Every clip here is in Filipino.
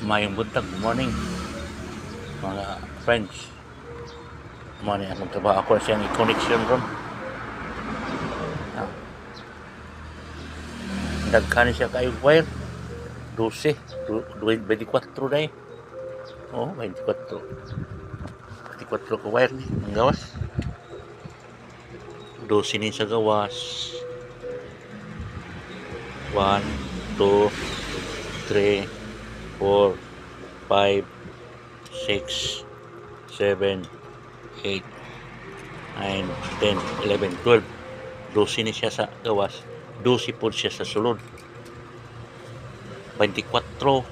Mayong buntag, good morning mga friends. Morning akong trabaho ako siyang i-connection ron. Daghan siya kayo wire 12, 24 na eh. Oo, 24 ka wire ni ang gawas. 12 ni sa gawas. 1, 2, 3, 4, 5, 6, 7, 8, 9, 10, 11, 12. 12 ni siya sa gawas, 12 po siya sa sulod. 24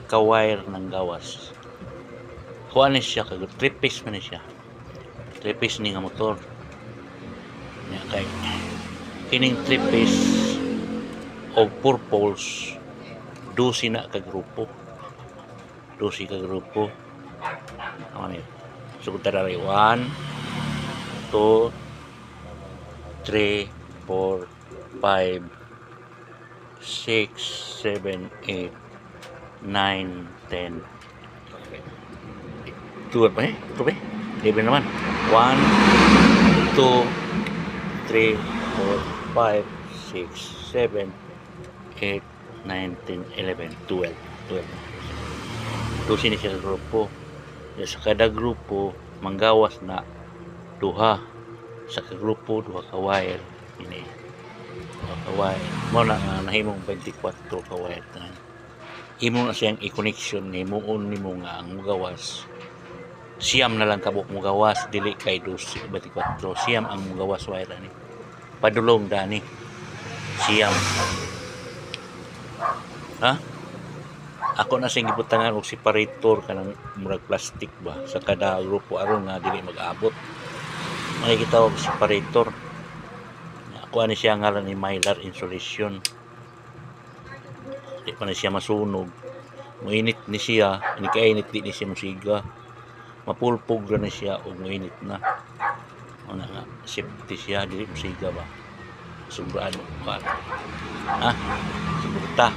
ka wire ng gawas. Kuha ni siya, 3 piece man ni siya. 3 piece ni nga motor. Nya kay kining 3 piece of 4 poles 12 na ka grupo. 12 ka grupo. Ano ni? So tara 1, 2, 3, 4, 5, 6, 7, 8, 9, 10. Tuwa pa eh? Ito ba eh? Libre naman. 1, 2, 3, 4, 5, 6, 7, 8, 9, 10, 11, 12. 12 ni siya grupo. Sa kada grupo, manggawas na duha. Sa grupo, duha ka wire. Ini. Duha ka wire. Mo na nahimong 24 ka wire. Imo na siyang i-connection ni muon ni mo nga ang mugawas. Siyam na lang kabuk mugawas. Dili kay 12, 24. Siyam ang mugawas wire ani. Padulong dani. Siyam. Ha? Ako na siyang gibutangan og separator kanang murag plastic ba sa kada grupo aron nga dili mag-abot. Makikita og separator. Ako ani siya ngalan ni mylar insulation. Di pa na siya masunog. Muinit ni siya, ini kainit di ni siya musiga. Mapulpog ra na siya og muinit na. Ana nga safety siya dili musiga ba. Sobraan mo pa. Ha? Sigurta.